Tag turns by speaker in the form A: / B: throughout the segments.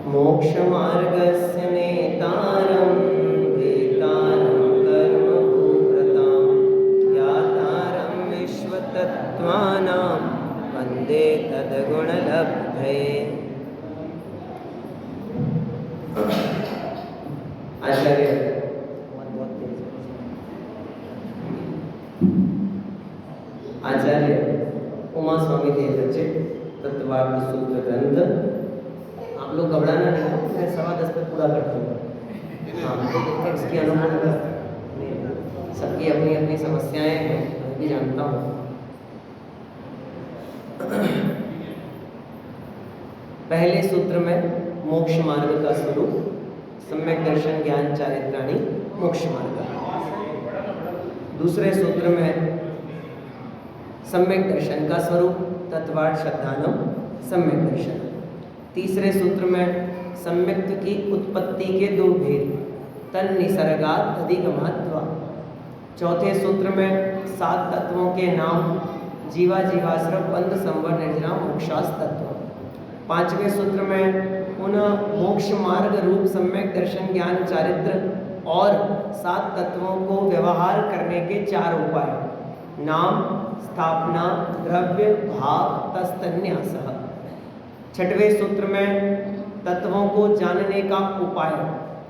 A: मोक्षमार्गस्य नेतारं वेतारं कर्मभूव्रतां ज्ञातारं विश्वतत्त्वानां वन्दे तद्गुणलब्धये। आचार्य उमा स्वामी देव रचित तत्वार्थ सूत्र ग्रंथ। आप लोग घबराना नहीं, मैं 10:15 पे पूरा करता हूँ। हाँ, इसकी अनुभव सबकी अपनी अपनी समस्याएं हैं, मैं भी जानता हूँ। पहले सूत्र में मोक्ष मार्ग का स्वरूप, सम्यक दर्शन ज्ञान चारित्राणी मोक्ष मार्ग। दूसरे सूत्र में सम्यक दर्शन का स्वरूप, तत्वार्थ श्रद्धानम सम्यक दर्शन। तीसरे सूत्र में सम्यक्त की उत्पत्ति के दो भेद, तन निसर्गात अधिगमात्वा। चौथे सूत्र में 7 तत्वों के नाम, जीवा जीवाश्रम बंध संवर निर्जरा मोक्षास तत्व। पांचवें सूत्र में पुनः मोक्ष मार्ग रूप सम्यक दर्शन ज्ञान चारित्र और 7 तत्वों को व्यवहार करने के 4 उपाय, नाम, स्थापना, द्रव्य, भाव, तस्तन्यासः। छठवें सूत्र में तत्वों को जानने का उपाय,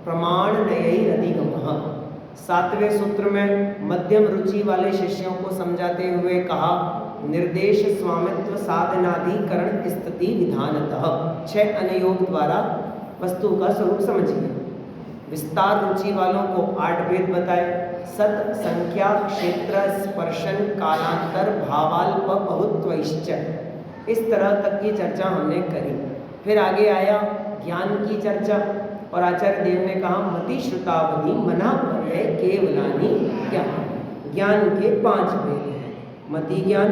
A: प्रमाण नयई अधिगमः। 7वें सूत्र में मध्यम रुचि वाले शिष्यों को समझाते हुए कहा, निर्देश स्वामित्व साधनाधिकरण स्थिति विधानतः। 6 अनुयोग द्वारा वस्तु का स्वरूप समझिए। विस्तार रुचि वालों को 8 भेद बताए, सत, संख्या, क्षेत्र, स्पर्शन, कालांतर, भावाल्प, बहुत्वैश्च। इस तरह तक की चर्चा हमने करी। फिर आगे आया ज्ञान की चर्चा और आचार्य देव ने कहा, मति श्रुतावधि मना पर्यय केवलानि ज्ञान। ज्ञान के 5 भेद हैं, मति ज्ञान,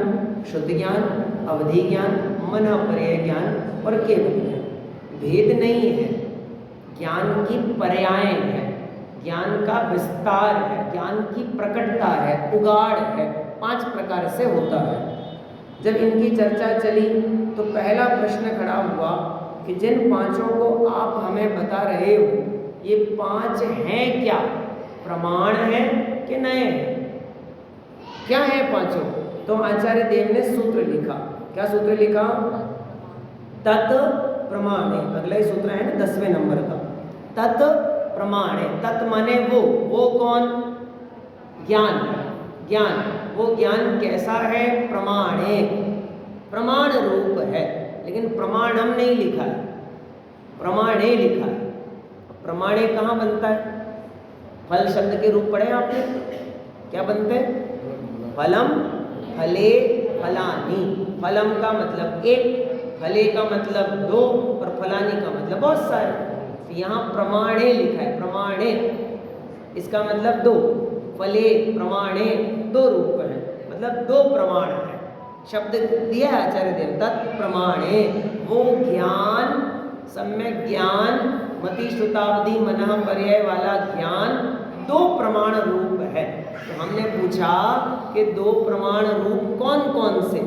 A: शुद्ध ज्ञान, अवधि ज्ञान, मना पर्यय ज्ञान और केवल ज्ञान। भेद नहीं है, ज्ञान की पर्याय है, ज्ञान का विस्तार है, ज्ञान की प्रकटता है, उगाड़ है, 5 प्रकार से होता है। जब इनकी चर्चा चली तो पहला प्रश्न खड़ा हुआ कि जिन 5 को आप हमें बता रहे हो, ये 5 हैं क्या? प्रमाण है कि नए हैं? क्या है 5? तो आचार्य देव ने सूत्र लिखा। क्या सूत्र लिखा? तत् प्रमाणे। अगला ही सूत्र है ना 10वें नंबर का, तत् प्रमाणे। तत् माने वो कौन? ज्ञान। ज्ञान, वो ज्ञान कैसा है? प्रमाणे, प्रमाण रूप है। लेकिन प्रमाणम नहीं लिखा है, प्रमाणे लिखा है। प्रमाणे कहाँ बनता है? फल शब्द के रूप पढ़े आपने? क्या बनते हैं? फलम, फले, फलानी। फलम का मतलब 1, फले का मतलब 2 और फलानी का मतलब बहुत सारे। तो यहाँ प्रमाणे लिखा है, प्रमाणे, इसका मतलब 2। फले, प्रमाणे, 2 रूप है, मतलब 2 प्रमाण है। शब्द दिया है आचार्य देव, तत्प्रमाणे। वो ज्ञान, सम्यक ज्ञान, मति श्रुतावधि मनः पर्याय वाला ज्ञान 2 प्रमाण रूप है। तो हमने पूछा कि 2 प्रमाण रूप कौन कौन से?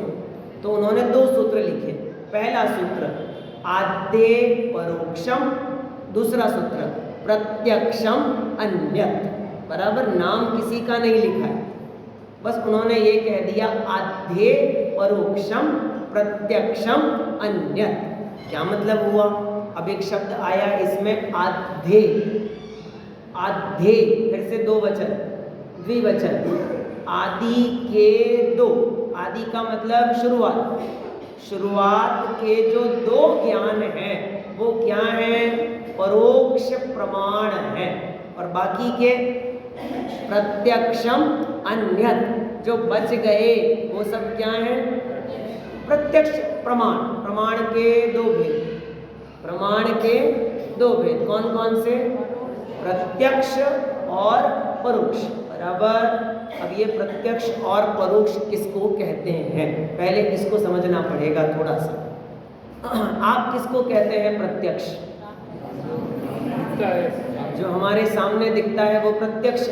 A: तो उन्होंने 2 सूत्र लिखे। पहला सूत्र आद्ये परोक्षम, दूसरा सूत्र प्रत्यक्षम अन्यत्। बराबर नाम किसी का नहीं लिखा है, बस उन्होंने ये कह दिया आद्ये परोक्षम प्रत्यक्षम अन्यत्। क्या मतलब हुआ? अब एक शब्द आया इसमें आद्ये, आद्ये, फिर से 2 वचन, द्विवचन, आदि के 2। आदि का मतलब शुरुआत, शुरुआत के जो 2 ज्ञान हैं वो क्या है? परोक्ष प्रमाण है। और बाकी के प्रत्यक्षम अन्यत्, जो बच गए वो सब क्या है? प्रत्यक्ष प्रमाण। प्रमाण के 2 भेद, प्रमाण के 2 भेद कौन कौन से? प्रत्यक्ष और परोक्ष। बराबर। अब ये प्रत्यक्ष और परोक्ष किसको कहते हैं, पहले इसको समझना पड़ेगा थोड़ा सा। आप किसको कहते हैं प्रत्यक्ष? जो हमारे सामने दिखता है वो प्रत्यक्ष,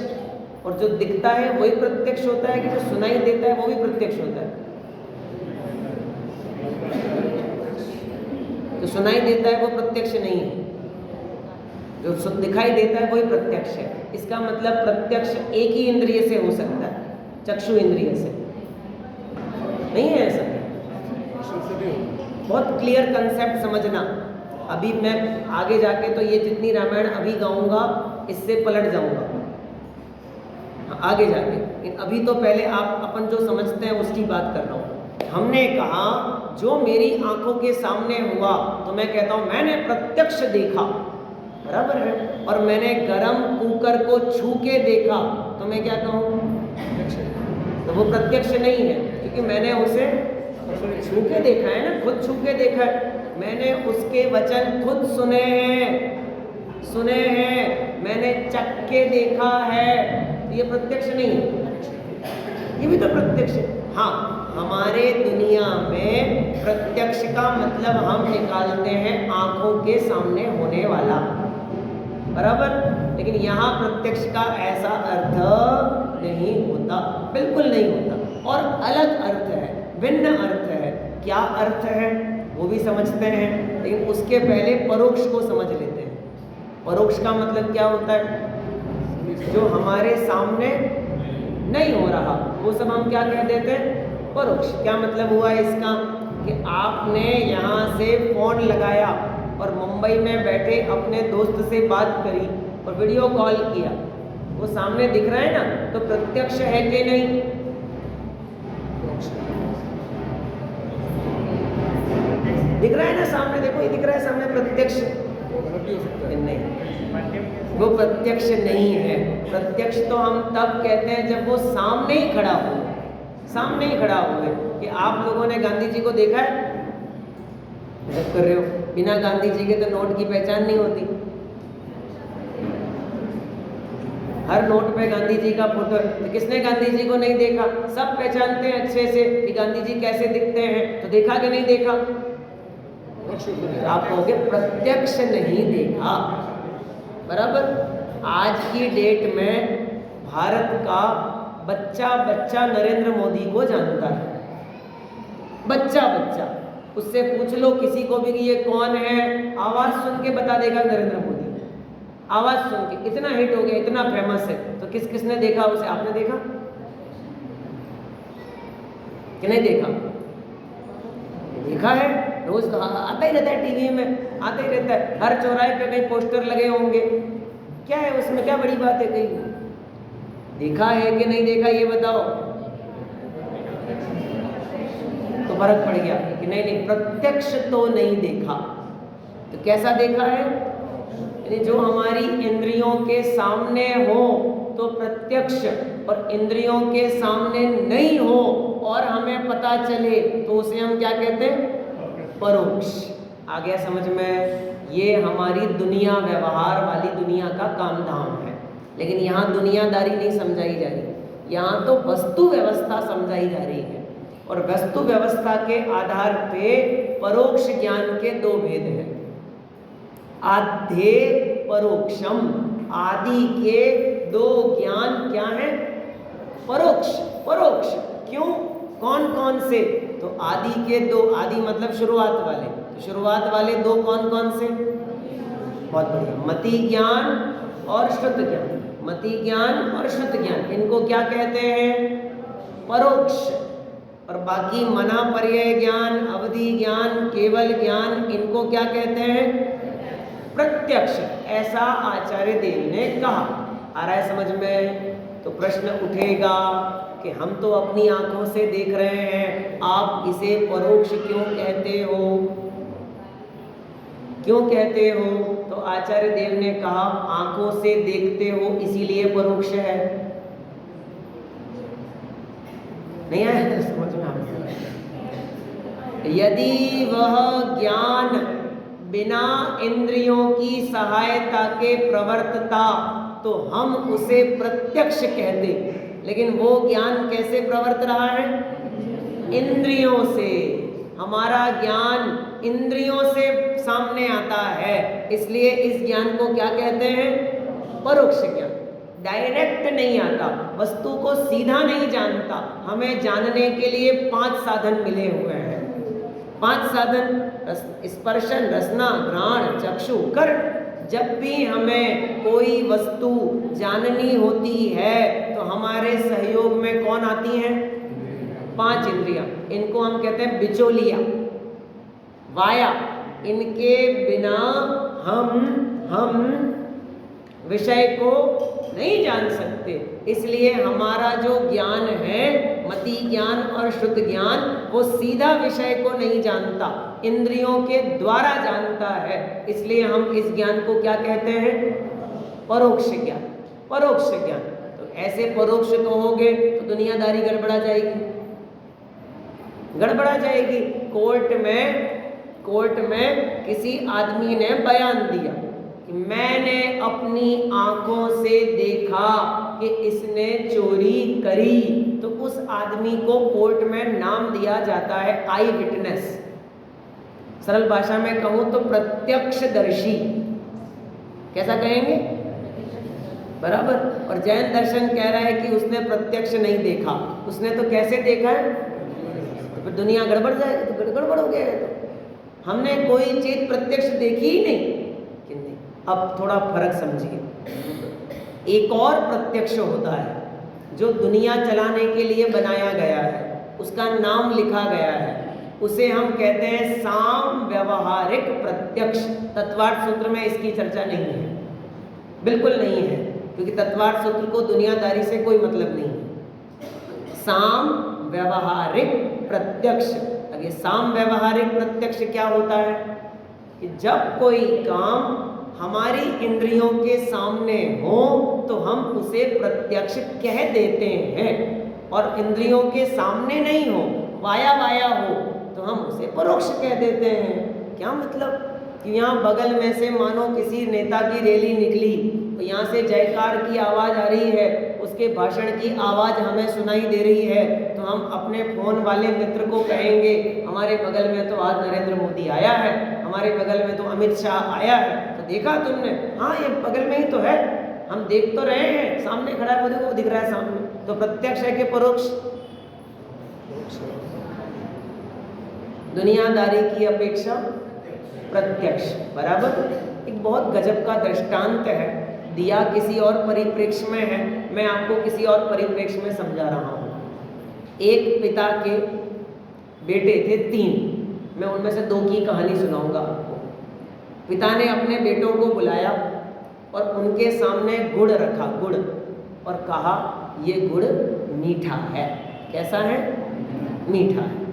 A: और जो दिखता है वही प्रत्यक्ष होता है कि जो सुनाई देता है वो भी प्रत्यक्ष होता है? जो सुनाई देता है वो प्रत्यक्ष नहीं है, जो दिखाई देता है वही प्रत्यक्ष है। इसका मतलब प्रत्यक्ष एक ही इंद्रिय से हो सकता है, चक्षु इंद्रिय से नहीं है ऐसा। बहुत क्लियर कंसेप्ट समझना। अभी मैं आगे जाके तो ये जितनी रामायण अभी गाऊंगा इससे पलट जाऊंगा आगे जाके, लेकिन अभी तो पहले आप अपन जो समझते हैं उसकी बात कर रहा हूं। हमने कहा जो मेरी आंखों के सामने हुआ तो मैं कहता हूं मैंने प्रत्यक्ष देखा, बराबर है। और मैंने गरम कुकर को छू के देखा तो मैं क्या कहूं? तो वो प्रत्यक्ष नहीं है, क्योंकि मैंने उसे छू के देखा है ना, खुद छू के देखा है। मैंने उसके वचन खुद सुने हैं, मैंने चख के देखा है। ये प्रत्यक्ष नहीं है, ये भी तो प्रत्यक्ष है। हाँ, हमारे दुनिया में प्रत्यक्ष का मतलब हम निकालते हैं आंखों के सामने होने वाला, बराबर। लेकिन यहाँ प्रत्यक्ष का ऐसा अर्थ नहीं होता, बिल्कुल नहीं होता, और अलग अर्थ है, भिन्न अर्थ है। क्या अर्थ है वो भी समझते हैं, लेकिन उसके पहले परोक्ष को समझ लेते हैं। परोक्ष का मतलब क्या होता है? जो हमारे सामने नहीं हो रहा वो सब हम क्या कह देते हैं? परोक्ष। क्या मतलब हुआ इसका? कि आपने यहाँ से फोन लगाया और मुंबई में बैठे अपने दोस्त से बात करी और वीडियो कॉल किया, वो सामने दिख रहा है ना, तो प्रत्यक्ष है कि नहीं? दिख रहा है ना सामने, देखो ये दिख रहा है सामने, प्रत्यक्ष नहीं, वो प्रत्यक्ष नहीं है। प्रत्यक्ष तो हम तब कहते हैं जब वो सामने ही खड़ा हो, सामने ही खड़ा हो। कि आप लोगों ने गांधी जी को देखा है? कर रहे हो, बिना गांधी जी के तो नोट की पहचान नहीं होती। हर नोट पे गांधी जी का फोटो है, तो किसने गांधी जी को नहीं देखा? सब पहचानते हैं अच्छे से कि गांधी जी कैसे दिखते हैं, तो देखा कि नहीं देखा? आप कहोगे प्रत्यक्ष नहीं देखा, बराबर। आज की डेट में भारत का बच्चा नरेंद्र मोदी को जानता है, बच्चा। उससे पूछ लो किसी को भी कि ये कौन है, आवाज सुन के बता देगा नरेंद्र मोदी। आवाज सुन के, इतना हिट हो गया, इतना फेमस है। तो किसने देखा उसे? आपने देखा कि नहीं देखा? देखा है, रोज आता ही रहता है, टीवी में आता ही रहता है, हर चौराहे पे कहीं पोस्टर लगे होंगे। क्या है उसमें, क्या बड़ी बात है? कहीं देखा है कि नहीं देखा ये बताओ, तो फर्क पड़ गया कि नहीं, प्रत्यक्ष तो नहीं देखा। तो कैसा देखा है? यानी जो हमारी इंद्रियों के सामने हो तो प्रत्यक्ष, और इंद्रियों के सामने नहीं हो और हमें पता चले तो उसे हम क्या कहते हैं? परोक्ष। आ गया समझ में? ये हमारी दुनिया, व्यवहार वाली दुनिया का काम धाम है। लेकिन यहाँ दुनियादारी नहीं समझाई जा रही, यहाँ तो वस्तु व्यवस्था समझाई जा रही है। और वस्तु व्यवस्था के आधार पे परोक्ष ज्ञान के दो भेद हैं। आधे परोक्षम, आदि के दो ज्ञान क्या है? परोक्ष। क्यों? कौन से? तो आदि के दो, आदि मतलब शुरुआत वाले, तो शुरुआत वाले दो कौन से? बहुत बढ़िया, मति ज्ञान और श्रुत ज्ञान। मति ज्ञान और श्रुत ज्ञान, इनको क्या कहते हैं? परोक्ष। और बाकी मना पर्यय ज्ञान, अवधि ज्ञान, केवल ज्ञान, इनको क्या कहते हैं? प्रत्यक्ष। ऐसा आचार्य देव ने कहा। आ रहा है समझ में? तो प्रश्न उठेगा कि हम तो अपनी आंखों से देख रहे हैं, आप इसे परोक्ष क्यों कहते हो? क्यों कहते हो? तो आचार्य देव ने कहा आंखों से देखते हो इसीलिए परोक्ष है। नहीं आया समझ में? यदि वह ज्ञान बिना इंद्रियों की सहायता के प्रवर्तता तो हम उसे प्रत्यक्ष कहते, लेकिन वो ज्ञान कैसे प्रवर्त रहा है? इंद्रियों से। हमारा ज्ञान इंद्रियों से सामने आता है, इसलिए इस ज्ञान को क्या कहते हैं? परोक्ष ज्ञान। डायरेक्ट नहीं आता, वस्तु को सीधा नहीं जानता। हमें जानने के लिए 5 साधन मिले हुए हैं। 5 साधन: स्पर्शन, रसना, घ्राण, चक्षु, कर्ण। जब भी हमें कोई वस्तु जाननी होती है तो हमारे सहयोग में कौन आती हैं? 5 इंद्रियां। इनको हम कहते हैं बिचौलिया, वाया। इनके बिना हम विषय को नहीं जान सकते। इसलिए हमारा जो ज्ञान है, मति ज्ञान और शुद्ध ज्ञान, वो सीधा विषय को नहीं जानता, इंद्रियों के द्वारा जानता है। इसलिए हम इस ज्ञान को क्या कहते हैं? परोक्ष ज्ञान। परोक्ष ज्ञान। तो ऐसे परोक्ष कहोगे तो दुनियादारी गड़बड़ा जाएगी, गड़बड़ा जाएगी। कोर्ट में किसी आदमी ने बयान दिया कि मैंने अपनी आंखों से देखा कि इसने चोरी करी, तो उस आदमी को कोर्ट में नाम दिया जाता है आई विटनेस। सरल भाषा में कहूं तो प्रत्यक्षदर्शी। कैसा कहेंगे? बराबर। और जैन दर्शन कह रहा है कि उसने प्रत्यक्ष नहीं देखा, उसने तो कैसे देखा है? तो फिर दुनिया गड़बड़ जाएगी, तो गड़बड़ हो गया है। तो हमने कोई चीज प्रत्यक्ष देखी ही नहीं कि नहीं। अब थोड़ा फर्क समझिए। एक और प्रत्यक्ष होता है जो दुनिया चलाने के लिए बनाया गया है, उसका नाम लिखा गया है, उसे हम कहते हैं साम व्यवहारिक प्रत्यक्ष। तत्वार्थ सूत्र में इसकी चर्चा नहीं है, बिल्कुल नहीं है, क्योंकि तत्वार्थ सूत्र को दुनियादारी से कोई मतलब नहीं है। साम व्यवहारिक प्रत्यक्ष। अब ये साम व्यवहारिक प्रत्यक्ष क्या होता है कि जब कोई काम हमारी इंद्रियों के सामने हो तो हम उसे प्रत्यक्ष कह देते हैं, और इंद्रियों के सामने नहीं हो, वाया हो, तो हम उसे परोक्ष कह देते हैं। क्या मतलब कि यहाँ बगल में से मानो किसी नेता की रैली निकली, तो यहाँ से जयकार की आवाज़ आ रही है, उसके भाषण की आवाज़ हमें सुनाई दे रही है, तो हम अपने फ़ोन वाले मित्र को कहेंगे हमारे बगल में तो आज नरेंद्र मोदी आया है, हमारे बगल में तो अमित शाह आया है, तो देखा तुमने? हाँ, ये बगल में ही तो है, हम देख तो रहे हैं, सामने खड़ा है, वो दिख रहा है सामने। तो प्रत्यक्ष है कि परोक्ष? दुनियादारी की अपेक्षा प्रत्यक्ष। बराबर। एक बहुत गजब का दृष्टांत है, दिया किसी और परिप्रेक्ष्य में है, मैं आपको किसी और परिप्रेक्ष्य में समझा रहा हूँ। एक पिता के बेटे थे 3, मैं उनमें से 2 की कहानी सुनाऊंगा आपको। पिता ने अपने बेटों को बुलाया और उनके सामने गुड़ रखा, गुड़, और कहा ये गुड़ मीठा है। कैसा है? मीठा है।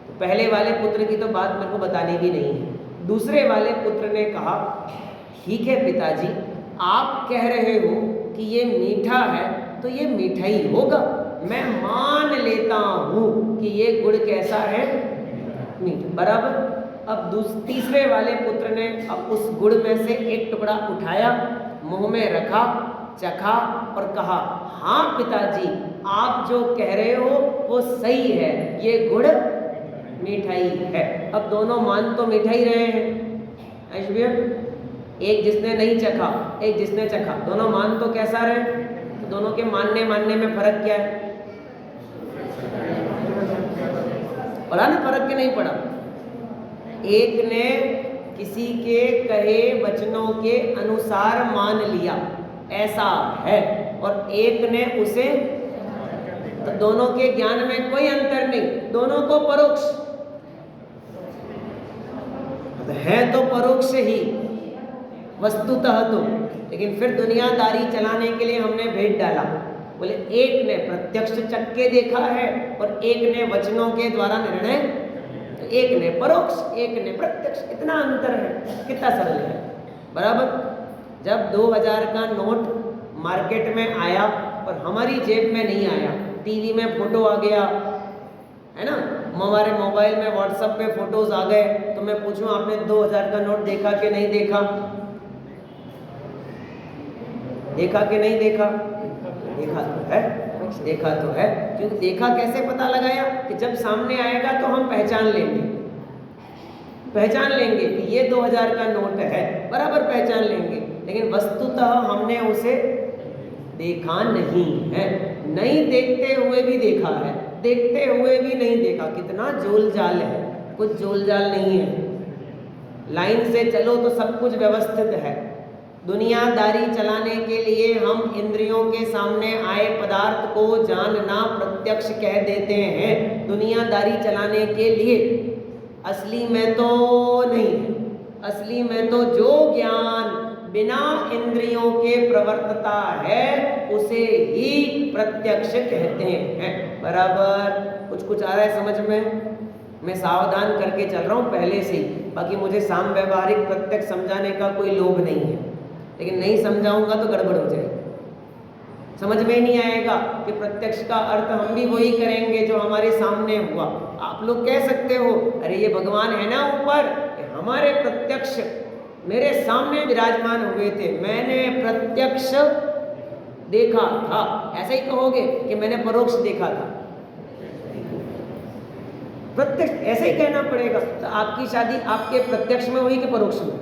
A: तो पहले वाले पुत्र की तो बात मेरे को बतानी भी नहीं है। दूसरे वाले पुत्र ने कहा ठीक है पिताजी, आप कह रहे हो कि ये मीठा है तो ये मीठा ही होगा, मैं मान लेता हूँ कि ये गुड़ कैसा है? मीठा। बराबर। अब तीसरे वाले पुत्र ने अब उस गुड़ में से एक टुकड़ा उठाया, मुंह में रखा, चखा और कहा हाँ पिताजी, आप जो कह रहे हो वो सही है, ये गुड़ मिठाई है। अब दोनों मान तो मिठाई रहे हैं, ऐश्वर्या, एक जिसने नहीं चखा, एक जिसने चखा, दोनों मान तो कैसा रहे? तो दोनों के मानने में फर्क क्या है? पड़ा ना फर्क? के नहीं पड़ा? एक ने किसी के कहे वचनों के अनुसार मान लिया ऐसा है, और एक ने उसे, तो दोनों के ज्ञान में कोई अंतर नहीं, दोनों को परोक्ष है, तो परोक्ष ही वस्तुतः तो। लेकिन फिर दुनियादारी चलाने के लिए हमने भेद डाला, बोले एक ने प्रत्यक्ष चख के देखा है और एक ने वचनों के द्वारा निर्णय, तो एक ने परोक्ष एक ने प्रत्यक्ष, इतना अंतर है, कितना सरल है। बराबर। जब 2000 का नोट मार्केट में आया और हमारी जेब में नहीं आया, टीवी में फोटो आ गया है ना, हमारे मोबाइल में व्हाट्सएप पे फोटोज आ गए, तो मैं पूछूं आपने 2000 का नोट देखा कि नहीं देखा? देखा कि नहीं देखा? देखा तो है, देखा तो है। क्योंकि देखा कैसे पता लगाया कि जब सामने आएगा तो हम पहचान लेंगे, पहचान लेंगे कि ये 2000 का नोट है, बराबर पहचान लेंगे। लेकिन वस्तुतः हमने उसे देखा नहीं है, नहीं देखते हुए भी देखा है, देखते हुए भी नहीं देखा। कितना जोल जाल है, कुछ जोल जाल नहीं है। लाइन से चलो तो सब कुछ व्यवस्थित है। दुनियादारी चलाने के लिए हम इंद्रियों के सामने आए पदार्थ को जानना प्रत्यक्ष कह देते हैं, दुनियादारी चलाने के लिए। असली में तो नहीं, असली में तो जो ज्ञान बिना इंद्रियों के प्रवर्तता है उसे ही प्रत्यक्ष कहते हैं। बराबर? कुछ आ रहा है समझ में? मैं सावधान करके चल रहा हूँ पहले से ही। बाकी मुझे साम व्यवहारिक प्रत्यक्ष समझाने का कोई लोभ नहीं है, लेकिन नहीं समझाऊंगा तो गड़बड़ हो जाएगी, समझ में ही नहीं आएगा कि प्रत्यक्ष का अर्थ हम भी वही करेंगे जो हमारे सामने हुआ। आप लोग कह सकते हो अरे ये भगवान है ना ऊपर, हमारे प्रत्यक्ष मेरे सामने विराजमान हुए थे, मैंने प्रत्यक्ष देखा था। ऐसा ही कहोगे कि मैंने परोक्ष देखा था? प्रत्यक्ष ऐसे ही कहना पड़ेगा। तो आपकी शादी आपके प्रत्यक्ष में हुई कि परोक्ष में?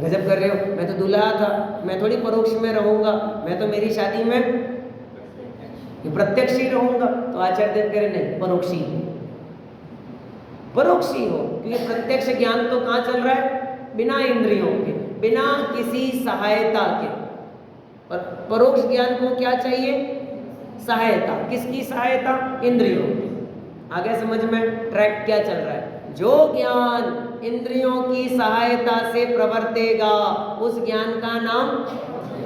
A: गजब कर रहे हो, मैं तो दूल्हा था, मैं थोड़ी परोक्ष में रहूंगा, मैं तो मेरी शादी में प्रत्यक्ष ही रहूंगा। तो आचार्य देव कह रहे नहीं, परोक्षी परोक्षी हो, क्योंकि प्रत्यक्ष ज्ञान तो कहाँ चल रहा है? बिना इंद्रियों के, बिना किसी सहायता के। और परोक्ष ज्ञान को क्या चाहिए? सहायता। किसकी सहायता? इंद्रियों की। आगे समझ में ट्रैक क्या चल रहा है? जो ज्ञान इंद्रियों की सहायता से प्रवर्तेगा उस ज्ञान का नाम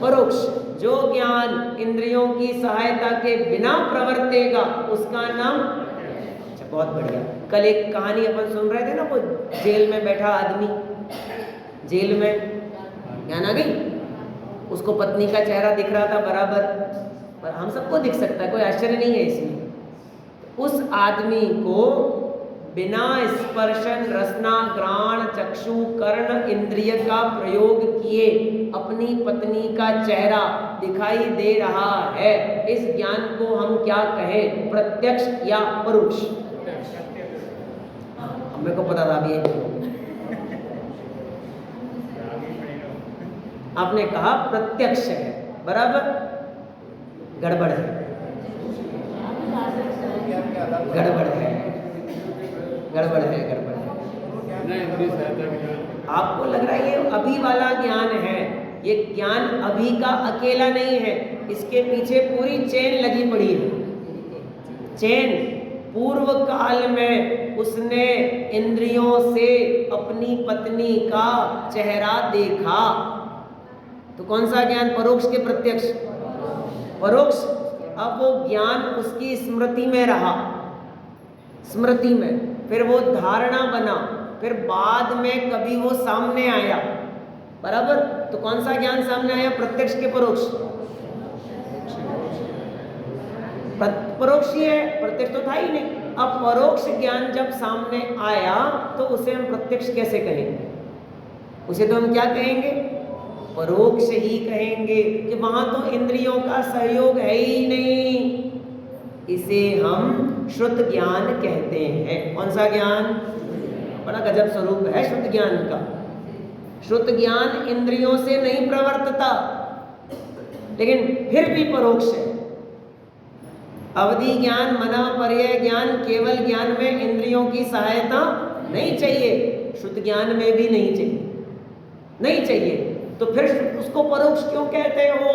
A: परोक्ष। जो ज्ञान इंद्रियों की सहायता के बिना प्रवर्तेगा उसका नाम। अच्छा, बहुत बढ़िया। कल एक कहानी अपन सुन रहे थे ना, वो जेल में बैठा आदमी, जेल में ज्ञान आ गई, उसको पत्नी का चेहरा दिख रहा था बराबर, पर हम सबको दिख सकता है, कोई आश्चर्य नहीं है इसमें। उस आदमी को बिना स्पर्शन रसना घ्राण चक्षु कर्ण इंद्रिय का प्रयोग किए अपनी पत्नी का चेहरा दिखाई दे रहा है। इस ज्ञान को हम क्या कहें? प्रत्यक्ष या परोक्ष? मेरे को पता था अभी। आपने कहा प्रत्यक्ष है, बराबर? गड़बड़ है, गड़बड़ है, गड़बड़ है, गड़बड़ है। आपको लग रहा है ये अभी वाला ज्ञान है, ये ज्ञान अभी का अकेला नहीं है, इसके पीछे पूरी चेन लगी पड़ी है। चेन पूर्व काल में उसने इंद्रियों से अपनी पत्नी का चेहरा देखा, तो कौन सा ज्ञान? परोक्ष के प्रत्यक्ष? परोक्ष। अब वो ज्ञान उसकी स्मृति में रहा, स्मृति में, फिर वो धारणा बना, फिर बाद में कभी वो सामने आया, बराबर? तो कौन सा ज्ञान सामने आया? प्रत्यक्ष के परोक्ष? परोक्ष ही है, प्रत्यक्ष तो था ही नहीं। अब परोक्ष ज्ञान जब सामने आया तो उसे हम प्रत्यक्ष कैसे कहेंगे? उसे तो हम क्या कहेंगे? परोक्ष ही कहेंगे, कि वहां तो इंद्रियों का सहयोग है ही नहीं। इसे हम श्रुत ज्ञान कहते हैं। कौन सा ज्ञान? बड़ा गजब स्वरूप है श्रुत ज्ञान का। श्रुत ज्ञान इंद्रियों से नहीं प्रवर्तता, लेकिन फिर भी परोक्ष है। अवधि ज्ञान, मना पर्याय ज्ञान, केवल ज्ञान में इंद्रियों की सहायता नहीं चाहिए, श्रुत ज्ञान में भी नहीं चाहिए, नहीं चाहिए। तो फिर उसको परोक्ष क्यों कहते हो?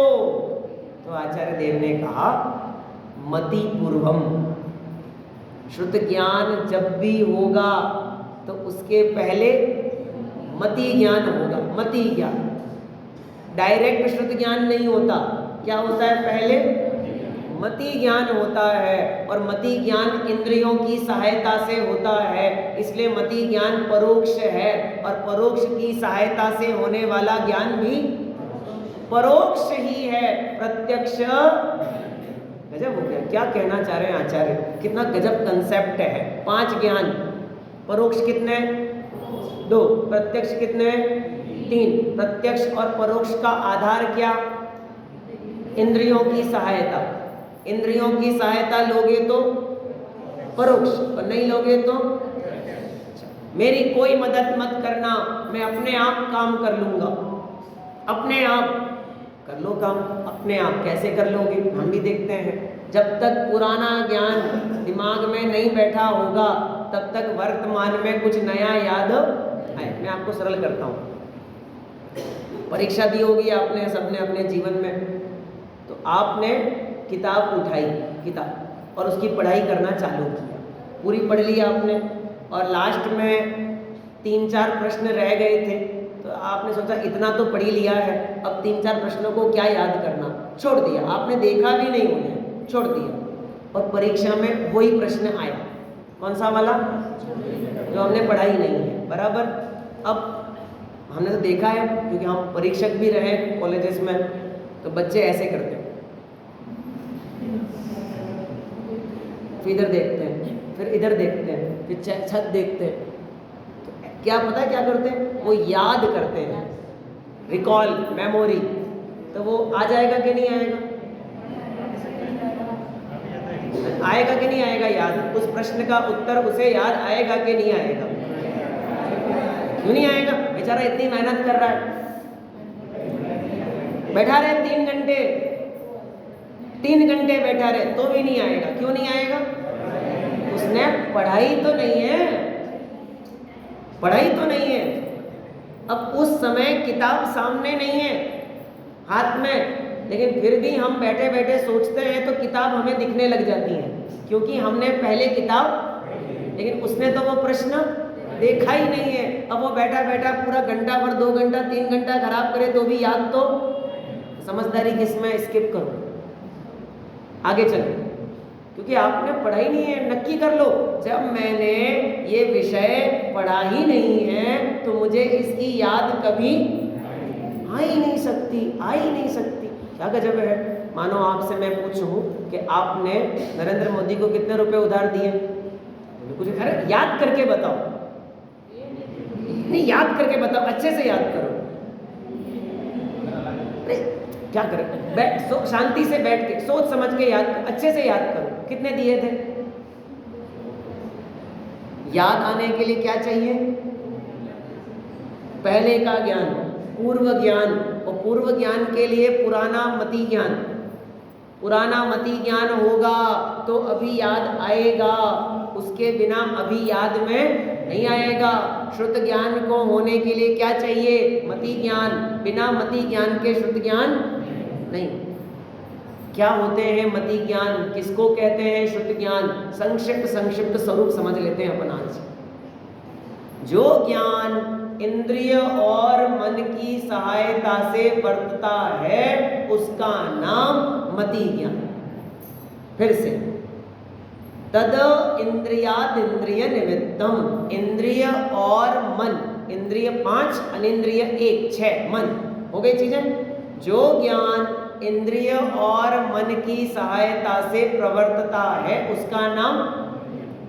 A: तो आचार्य देव ने कहा मति पूर्वम। श्रुत ज्ञान जब भी होगा तो उसके पहले मति ज्ञान होगा। मति ज्ञान, डायरेक्ट श्रुत ज्ञान नहीं होता। क्या होता है? पहले मति ज्ञान होता है, और मति ज्ञान इंद्रियों की सहायता से होता है, इसलिए मति ज्ञान परोक्ष है। और परोक्ष की सहायता से होने वाला ज्ञान भी परोक्ष ही है। प्रत्यक्ष गजब हो गया। क्या कहना चाह रहे हैं आचार्य? कितना गजब कंसेप्ट है। 5 ज्ञान, परोक्ष कितने? 2, प्रत्यक्ष कितने? 3 प्रत्यक्ष और परोक्ष का आधार क्या? इंद्रियों की सहायता। इंद्रियों की सहायता लोगे तो परोक्ष, और नहीं लोगे तो मेरी कोई मदद मत करना, मैं अपने आप काम कर लूंगा। अपने आप कर लो काम, अपने आप कैसे कर लोगे? हम भी देखते हैं, जब तक पुराना ज्ञान दिमाग में नहीं बैठा होगा तब तक वर्तमान में कुछ नया याद आए। मैं आपको सरल करता हूँ। परीक्षा दी होगी आपने सबने अपने जीवन में, तो आपने किताब उठाई, किताब, और उसकी पढ़ाई करना चालू किया, पूरी पढ़ ली आपने, और लास्ट में 3-4 प्रश्न रह गए थे, तो आपने सोचा इतना तो पढ़ ही लिया है, अब 3-4 प्रश्नों को क्या याद करना, छोड़ दिया। आपने देखा भी नहीं उन्हें, छोड़ दिया, और परीक्षा में वही प्रश्न आया। कौन सा वाला? जो हमने पढ़ा ही नहीं है, बराबर। अब हमने तो देखा है, क्योंकि हम परीक्षक भी रहे कॉलेजेस में, तो बच्चे ऐसे करते हैं, फिर इधर देखते हैं, फिर इधर देखते हैं, फिर छत देखते हैं, तो क्या पता है क्या करते हैं? वो याद करते हैं, रिकॉल, मेमोरी। तो वो आ जाएगा कि नहीं आएगा? आएगा कि नहीं आएगा याद? उस प्रश्न का उत्तर उसे याद आएगा कि नहीं आएगा? क्यों नहीं आएगा? बेचारा इतनी मेहनत कर रहा है, बैठा रहे 3 घंटे, 3 घंटे बैठा रहे तो भी नहीं आएगा। क्यों नहीं आएगा? उसने पढ़ाई तो नहीं है, पढ़ाई तो नहीं है। अब उस समय किताब सामने नहीं है हाथ में, लेकिन फिर भी हम बैठे बैठे सोचते हैं, तो किताब हमें दिखने लग जाती है, क्योंकि हमने पहले किताब, लेकिन उसने तो वो प्रश्न देखा ही नहीं है। अब वो बैठा बैठा पूरा घंटा भर, 2 घंटा, 3 घंटा खराब करे तो भी याद तो, समझदारी किसमें? स्किप करो, आगे चलो, क्योंकि आपने पढ़ा ही नहीं है। नक्की कर लो, जब मैंने ये विषय पढ़ा ही नहीं है तो मुझे इसकी याद कभी आ ही नहीं सकती, आ ही नहीं सकती। क्या गजब है। मानो आपसे मैं पूछूं कि आपने नरेंद्र मोदी को कितने रुपए उधार दिए? कुछ, अरे याद करके बताओ, नहीं याद करके बताओ, अच्छे से याद करो। अरे क्या करें? शांति से बैठ के सोच समझ के याद, अच्छे से याद करो, कितने दिए थे? याद आने के लिए क्या चाहिए? पहले का ज्ञान, पूर्व ज्ञान, और पूर्व ज्ञान के लिए पुराना मति ज्ञान। पुराना मति ज्ञान होगा तो अभी याद आएगा, उसके बिना अभी याद में नहीं आएगा। श्रुत ज्ञान को होने के लिए क्या चाहिए? मति ज्ञान। बिना मति ज्ञान के श्रुत ज्ञान नहीं। क्या होते हैं मति ज्ञान? किसको कहते हैं श्रुत ज्ञान? संक्षिप्त स्वरूप समझ लेते हैं अपन आज। जो ज्ञान इंद्रिय और मन की सहायता से बरतता है उसका नाम मति ज्ञान। फिर से, तद इंद्रियाद इंद्रिय निमित्तम, इंद्रिय और मन, इंद्रिय 5, अनिंद्रिय 1, 6, मन हो गई चीजें। जो ज्ञान इंद्रिय और मन की सहायता से प्रवर्तता है उसका नाम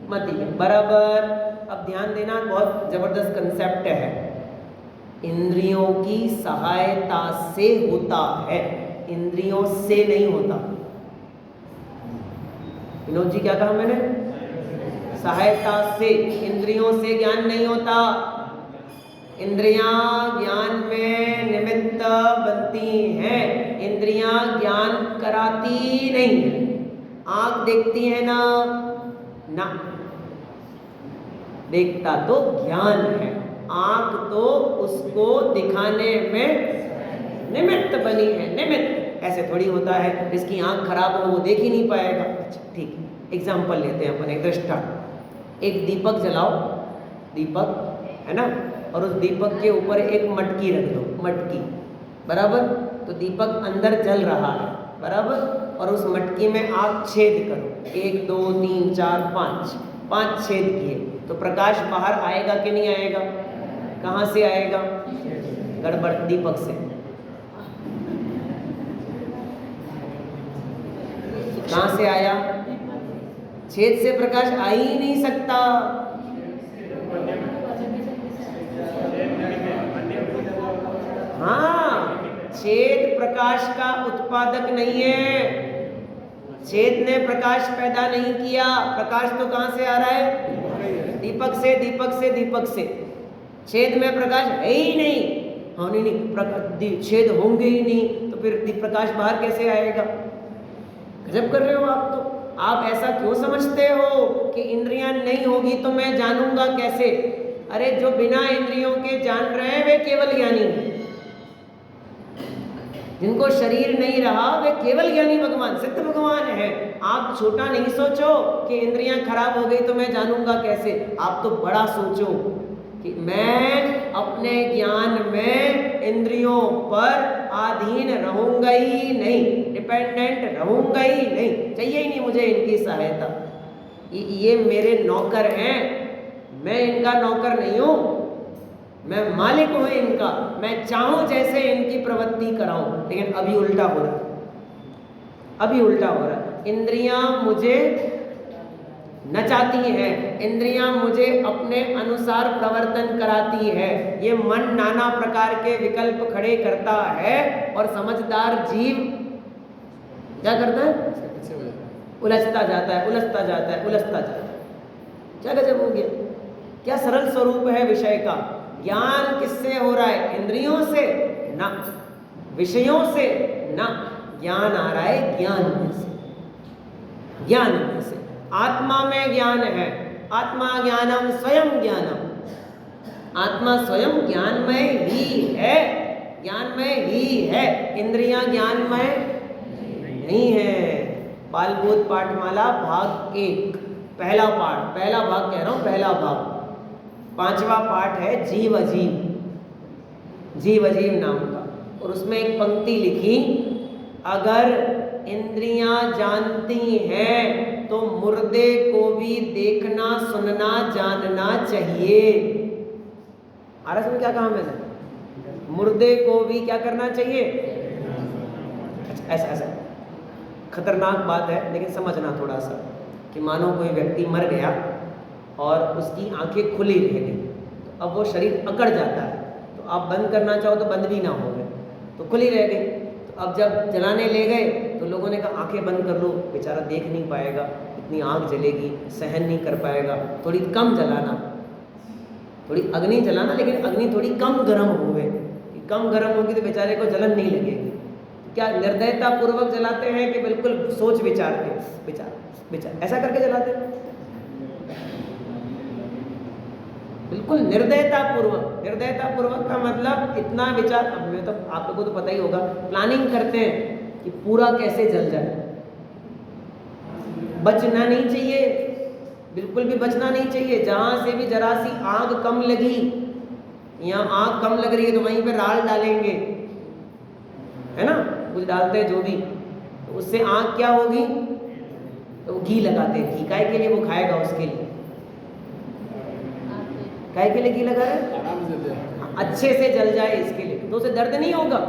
A: मति ज्ञान, बराबर। अब ध्यान देना, बहुत जबरदस्त कंसेप्ट है। इंद्रियों की सहायता से होता है, इंद्रियों से नहीं होता। विनोद जी क्या कहा मैंने? सहायता से, इंद्रियों से ज्ञान नहीं होता। इंद्रियां ज्ञान में निमित्त बनती हैं, इंद्रियां ज्ञान कराती नहीं है। आंख देखती है ना, ना देखता तो ज्ञान है, आंख तो उसको दिखाने में निमित्त बनी है, निमित्त। ऐसे थोड़ी होता है जिसकी आंख खराब हो वो देख ही नहीं पाएगा। अच्छा ठीक है, एग्जाम्पल लेते हैं अपन, एक दृष्टांत। एक दीपक जलाओ, दीपक है ना, और उस दीपक के ऊपर एक मटकी रख दो, मटकी, बराबर। तो दीपक अंदर जल रहा है, बराबर, और उस मटकी में आप छेद करो, 1 2 3 4 5 छेद किए, तो प्रकाश बाहर आएगा कि नहीं आएगा? कहाँ से आएगा? गड़बड़, दीपक से। कहाँ से आया? छेद से प्रकाश आ ही नहीं सकता। हाँ, छेद प्रकाश का उत्पादक नहीं है। छेद ने प्रकाश पैदा नहीं किया। प्रकाश तो कहाँ से आ रहा है? दीपक से, दीपक से, दीपक से। छेद में प्रकाश है ही नहीं। हाँ, नहीं, छेद होंगे ही नहीं तो फिर प्रकाश बाहर कैसे आएगा? गजब कर रहे हो आप तो। आप ऐसा क्यों समझते हो कि इंद्रियां नहीं होगी तो मैं जानूंगा कैसे? अरे जो बिना इंद्रियों के जान रहे हैं वे केवल ज्ञानी हैं। जिनको शरीर नहीं रहा वे केवल ज्ञानी भगवान, सिद्ध भगवान है। आप छोटा नहीं सोचो कि इंद्रियां खराब हो गई तो मैं जानूंगा कैसे। आप तो बड़ा सोचो कि मैं अपने ज्ञान में इंद्रियों पर अधीन रहूंगा ही नहीं, डिपेंडेंट रहूंगा ही नहीं, चाहिए ही नहीं मुझे इनकी सहायता। ये मेरे नौकर हैं, मैं इनका नौकर नहीं हूं, मैं मालिक हूं इनका। मैं चाहूं जैसे इनकी प्रवृत्ति कराऊं। लेकिन अभी उल्टा हो रहा है, अभी उल्टा हो रहा है। इंद्रियां मुझे नचाती है, इंद्रियां मुझे अपने अनुसार प्रवर्तन कराती है। ये मन नाना प्रकार के विकल्प खड़े करता है और समझदार जीव क्या करता है? उलझता जाता है, उलझता जाता है, उलझता जाता है। क्या गजब हो गया? क्या सरल स्वरूप है विषय का। ज्ञान किससे हो रहा है? इंद्रियों से ना, विषयों से ना। ज्ञान आ रहा है ज्ञान में से, ज्ञान में से। आत्मा में ज्ञान है। आत्मा ज्ञानम स्वयं ज्ञानम। आत्मा स्वयं ज्ञानमय ही है, ज्ञानमय ही है। इंद्रियां ज्ञानमय नहीं है। बालबोध पाठमाला भाग 1 पहला पाठ, पहला भाग कह रहा हूं, पहला भाग 5वां पाठ है जीव अजीव, जीव अजीव नाम का। और उसमें एक पंक्ति लिखी, अगर इंद्रियां जानती हैं तो मुर्दे को भी देखना, सुनना, जानना चाहिए। आरस में क्या कहा मैंने? मुर्दे को भी क्या करना चाहिए? ऐसा ऐसा खतरनाक बात है, लेकिन समझना थोड़ा सा कि मानो कोई व्यक्ति मर गया और उसकी आंखें खुली रह गई, तो अब वो शरीर अकड़ जाता है, तो आप बंद करना चाहो तो बंद भी ना हो गए, तो खुली रह गई। तो अब जब जलाने ले गए तो लोगों ने कहा आंखें बंद कर लो, बेचारा देख नहीं पाएगा, इतनी आग जलेगी, सहन नहीं कर पाएगा, थोड़ी कम जलाना, थोड़ी अग्नि जलाना, लेकिन अग्नि थोड़ी कम गर्म हो गई। कम गर्म होगी तो बेचारे को जलन नहीं लगेगी। क्या निर्दयता पूर्वक जलाते हैं कि बिल्कुल सोच विचार के, विचार ऐसा करके जलाते हैं? बिल्कुल निर्दयता पूर्वक। निर्दयता पूर्वक का मतलब इतना विचार, अब मैं तो आप लोगों को तो पता ही होगा, प्लानिंग करते हैं कि पूरा कैसे जल जाए। बचना नहीं चाहिए, बिल्कुल भी बचना नहीं चाहिए। जहां से भी जरा सी आग कम लगी, यहाँ आग कम लग रही है तो वहीं पे राल डालेंगे, है ना, कुछ डालते हैं जो भी, तो उससे आग क्या होगी? तो घी लगाते हैं। घी काय के लिए? वो खाएगा उसके लिए। काय के लिए घी लगा रहे हैं? अच्छे से जल जाए इसके लिए, तो उसे दर्द नहीं होगा,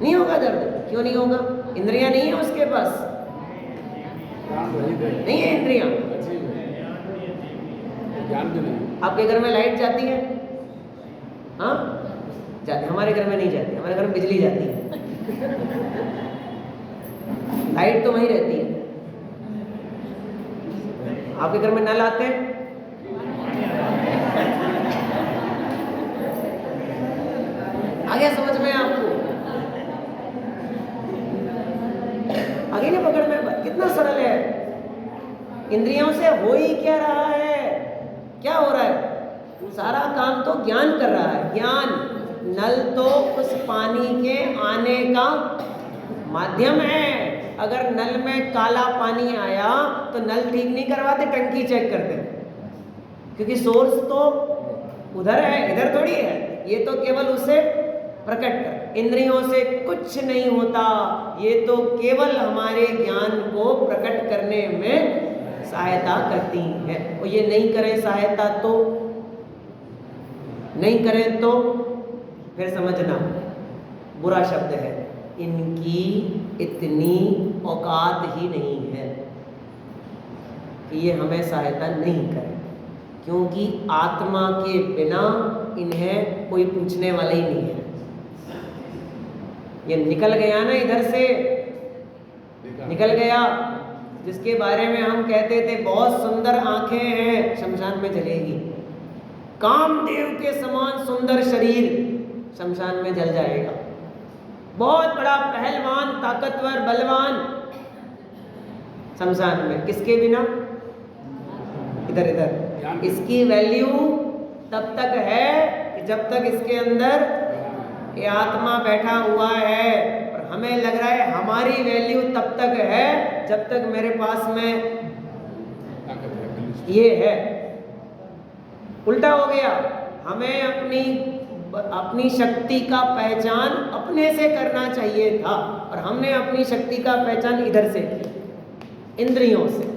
A: नहीं होगा दर्द। क्यों नहीं होगा? इंद्रियां नहीं है उसके पास, नहीं है इंद्रियां। आपके घर में लाइट जाती है? हाँ जाती। हमारे घर में नहीं जाती, हमारे घर में बिजली जाती है, लाइट तो वहीं रहती है। आपके घर में नल आते हैं? आ गया समझ में आपको? आगे ना पकड़ में, कितना सरल है। इंद्रियों से हो ही क्या रहा है? क्या हो रहा है? सारा काम तो ज्ञान कर रहा है। ज्ञान, नल तो उस पानी के आने का माध्यम है। अगर नल में काला पानी आया तो नल ठीक नहीं करवाते, टंकी चेक करते, क्योंकि सोर्स तो उधर है, इधर थोड़ी है। ये तो केवल उसे प्रकट कर। इंद्रियों से कुछ नहीं होता, ये तो केवल हमारे ज्ञान को प्रकट करने में सहायता करती है। और ये नहीं करें सहायता तो, नहीं करें तो फिर समझना बुरा शब्द है, इनकी इतनी औकात ही नहीं है कि ये हमें सहायता नहीं करें। क्योंकि आत्मा के बिना इन्हें कोई पूछने वाला ही नहीं है। ये निकल गया ना, इधर से निकल गया, जिसके बारे में हम कहते थे बहुत सुंदर आंखें हैं, शमशान में जलेगी। कामदेव के समान सुंदर शरीर शमशान में जल जाएगा। बहुत बड़ा पहलवान, ताकतवर, बलवान, शमशान में किसके बिना? इधर इधर। इसकी वैल्यू तब तक है कि जब तक इसके अंदर ये आत्मा बैठा हुआ है, और हमें लग रहा है हमारी वैल्यू तब तक है जब तक मेरे पास में ये है। उल्टा हो गया, हमें अपनी शक्ति का पहचान अपने से करना चाहिए था, और हमने अपनी शक्ति का पहचान इधर से की, इंद्रियों से।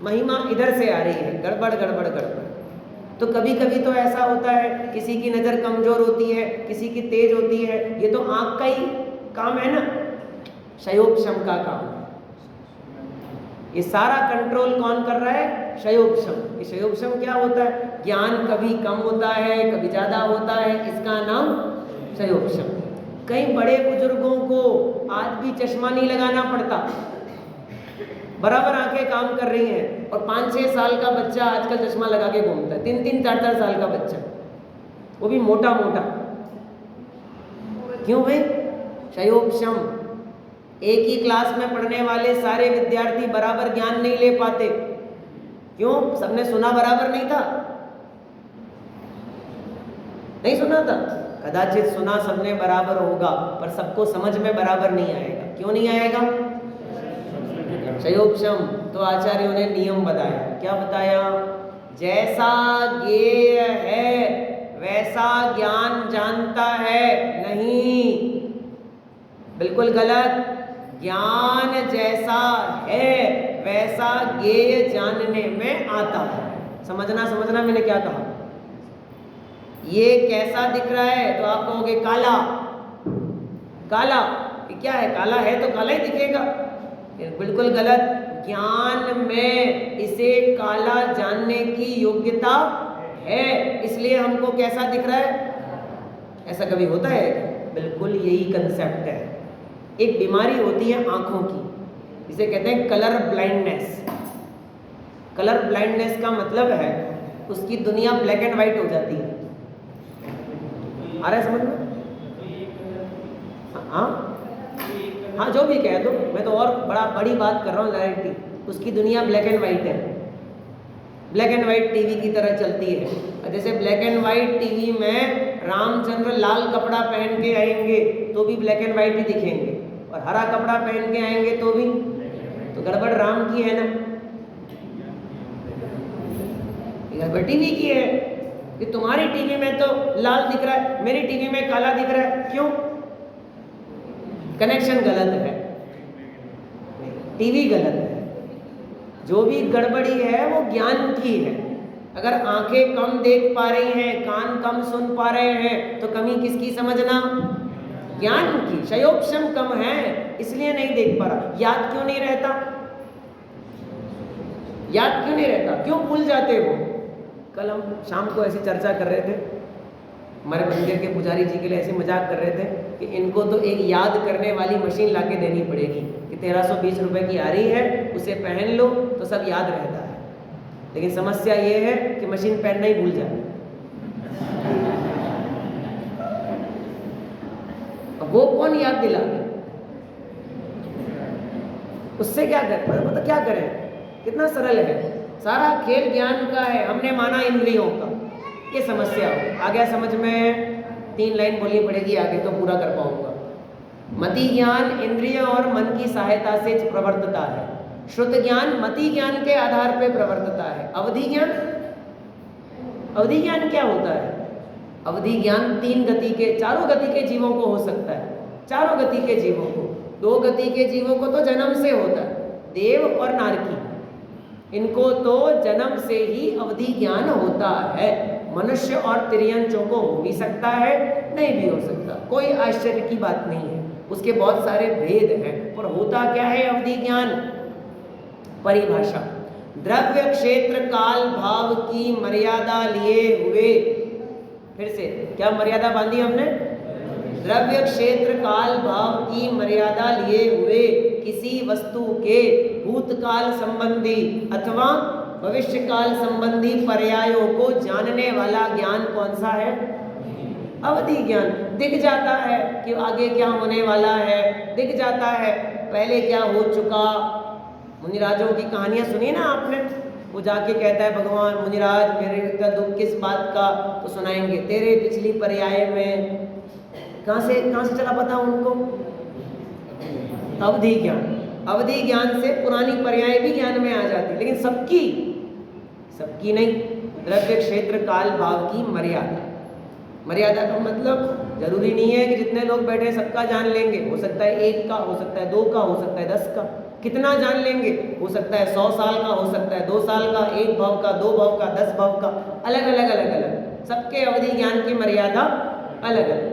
A: महिमा इधर से आ रही है, गड़बड़ गड़बड़ गड़बड़। तो कभी कभी तो ऐसा होता है, किसी की नज़र कमज़ोर होती है, किसी की तेज होती है। ये तो आँख का ही काम है ना, शयोपशम का काम है। ये सारा कंट्रोल कौन कर रहा है? शयोपशम। ये शयोपशम क्या होता है? ज्ञान कभी कम होता है, कभी ज़्यादा होता है, इसका नाम शयोपशम। कई बड़े बुजुर्गों को आज भी चश्मा नहीं लगाना पड़ता, बराबर आंखें काम कर रही हैं। और 5-6 साल का बच्चा आजकल चश्मा लगा के घूमता है, 3-3, 4-4 साल का बच्चा, वो भी मोटा मोटा। क्यों भाई? शयोपशम। एक ही क्लास में पढ़ने वाले सारे विद्यार्थी बराबर ज्ञान नहीं ले पाते। क्यों? सबने सुना बराबर नहीं था, नहीं सुना था। कदाचित सुना सबने बराबर होगा, पर सबको समझ में बराबर नहीं आएगा। क्यों नहीं आएगा? शयोपशम। तो आचार्यों ने नियम बताया। क्या बताया? जैसा ज्ञेय है वैसा ज्ञान जानता है नहीं, बिल्कुल गलत। ज्ञान जैसा है वैसा ज्ञेय जानने में आता है। समझना मैंने क्या कहा। ये कैसा दिख रहा है तो आप कहोगे काला। काला ये क्या है? काला है तो काला ही दिखेगा। बिल्कुल गलत। ज्ञान में इसे काला जानने की योग्यता है, इसलिए हमको कैसा दिख रहा है। ऐसा कभी होता है? बिल्कुल यही कंसेप्ट है। एक बीमारी होती है आंखों की, जिसे कहते हैं कलर ब्लाइंडनेस। कलर ब्लाइंडनेस का मतलब है उसकी दुनिया ब्लैक एंड व्हाइट हो जाती है। आ रहा है समझ में? हाँ, जो भी कह दो, मैं तो और बड़ी बात कर रहा हूँ, डायरेक्टली। उसकी दुनिया ब्लैक एंड वाइट है, ब्लैक एंड वाइट टीवी की तरह चलती है। और जैसे ब्लैक एंड वाइट टीवी में रामचंद्र लाल कपड़ा पहन के आएंगे तो भी ब्लैक एंड वाइट ही दिखेंगे, और हरा कपड़ा पहन के आएंगे तो भी। तो गड़बड़ राम की है ना, गड़बड़ टीवी की है कि तुम्हारी टीवी में तो लाल दिख रहा है, मेरी टीवी में काला दिख रहा है। क्यों? कनेक्शन गलत है, टीवी गलत है। जो भी गड़बड़ी है वो ज्ञान की है। अगर आंखें कम देख पा रही हैं, कान कम सुन पा रहे हैं, तो कमी किसकी समझना? ज्ञान की। शयोपशम कम है इसलिए नहीं देख पा रहा। याद क्यों नहीं रहता? याद क्यों नहीं रहता? क्यों भूल जाते हो? कल हम शाम को ऐसी चर्चा कर रहे थे, हमारे मंदिर के पुजारी जी के लिए ऐसे मजाक कर रहे थे कि इनको तो एक याद करने वाली मशीन लाके देनी पड़ेगी कि 1320 रुपए की आ रही है, उसे पहन लो तो सब याद रहता है। लेकिन समस्या ये है कि मशीन पहनना ही भूल जाए। अब वो कौन याद दिलाए? उससे क्या करें? मतलब क्या करें? कितना सरल है, सारा खेल ज्ञान का है, हमने माना इंद्रियों का। ये समस्या हो। आ गया समझ में? 3 लाइन बोलनी पड़ेगी, आगे तो पूरा कर पाऊंगा। मति ज्ञान इंद्रिय और मन की सहायता से प्रवर्तता है। श्रुत ज्ञान मति ज्ञान के आधार पर प्रवर्तता है। अवधि ज्ञान, अवधि ज्ञान क्या होता है? अवधि ज्ञान 3 गति के, 4 गति के जीवों को हो सकता है। 4 गति के जीवों को, 2 गति के जीवों को तो जन्म से होता है, देव और नारकी। इनको तो जन्म से ही अवधि ज्ञान होता है। मनुष्य और तिर्यंचों को हो भी सकता है, नहीं भी हो सकता, कोई आश्चर्य की बात नहीं है। उसके बहुत सारे भेद हैं, पर होता क्या है अवधि ज्ञान? परिभाषा: द्रव्य क्षेत्र काल भाव की मर्यादा लिए हुए, फिर से क्या मर्यादा बांधी हमने? द्रव्य क्षेत्र काल भाव की मर्यादा लिए हुए किसी वस्तु के भूतकाल संबंधी अथवा भविष्य काल संबंधी पर्यायों को जानने वाला ज्ञान कौन सा है? अवधि ज्ञान। दिख जाता है कि आगे क्या होने वाला है, दिख जाता है पहले क्या हो चुका। मुनिराजों की कहानियां सुनी ना आपने? वो जाके कहता है भगवान मुनिराज मेरे का दुख किस बात का? तो सुनाएंगे तेरे पिछली पर्याय में। कहाँ से चला पता उनको? अवधि ज्ञान। अवधि ज्ञान से पुरानी पर्याय भी ज्ञान में आ जाती, लेकिन सबकी नहीं। द्रव्य क्षेत्र काल भाव की मर्यादा। मर्यादा का मतलब जरूरी नहीं है कि जितने लोग बैठे हैं सबका जान लेंगे। हो सकता है 1 का, हो सकता है 2 का, हो सकता है 10 का। कितना जान लेंगे? हो सकता है 100 साल का, हो सकता है 2 साल का, 1 भाव का, 2 भाव का, 10 भाव का। अलग अलग सबके अवधि ज्ञान की मर्यादा अलग अलग।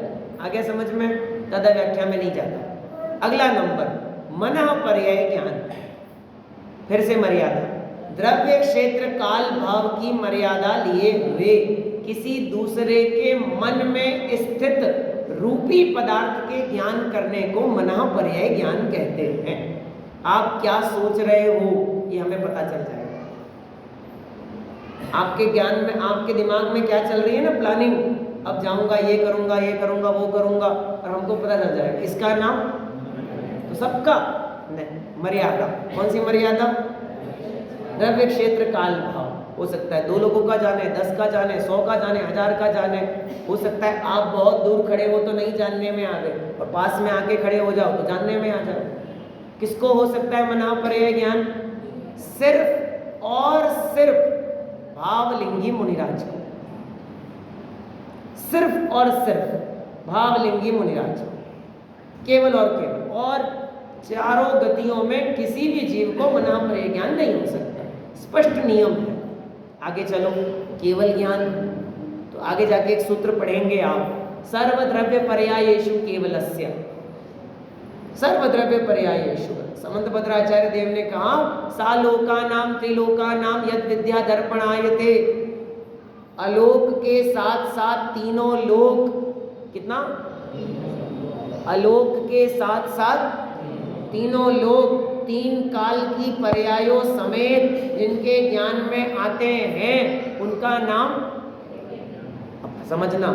A: आगे समझ में? ज्यादा व्याख्या में नहीं जाता। अगला नंबर मनः पर्याय ज्ञान। फिर से मर्यादा। द्रव्य क्षेत्र काल भाव की मर्यादा लिए हुए किसी दूसरे के मन में स्थित रूपी पदार्थ के ज्ञान करने को मनः पर्याय ज्ञान कहते हैं। आप क्या सोच रहे हो ये हमें पता चल जाएगा। आपके ज्ञान में, आपके दिमाग में क्या चल रही है ना प्लानिंग, अब जाऊंगा ये करूंगा वो करूंगा, और हमको पता चल जाएगा। इसका नाम तो सबका नहीं, मर्यादा। कौन सी मर्यादा? द्रव्य क्षेत्र काल भाव। हो सकता है 2 लोगों का जाने, 10 का जाने, 100 का जाने, 1000 का जाने। हो सकता है आप बहुत दूर खड़े हो तो नहीं जानने में आ गए, और पास में आके खड़े हो जाओ तो जानने में आ जाओ। किसको हो सकता है मनः पर्याय ज्ञान? सिर्फ और सिर्फ भावलिंगी मुनिराज को। सिर्फ और सिर्फ भावलिंगी मुनिराज को, केवल और केवल। और चारों गतियों में किसी भी जीव को मनः पर्याय ज्ञान नहीं हो सकता। स्पष्ट नियम है। आगे चलो, केवल ज्ञान। तो आगे जाके एक सूत्र पढ़ेंगे आप, सर्वद्रव्य पर्यायेषु केवलस्य। सर्वद्रव्य पर्यायेषु समंतभद्राचार्य देव ने कहा सालोकानाम त्रिलोकानाम यद विद्या दर्पणायते। आलोक के साथ साथ तीनों लोक। कितना? आलोक के साथ साथ तीनों लोक, 3 काल की पर्यायों समेत जिनके ज्ञान में आते हैं उनका नाम, अब समझना,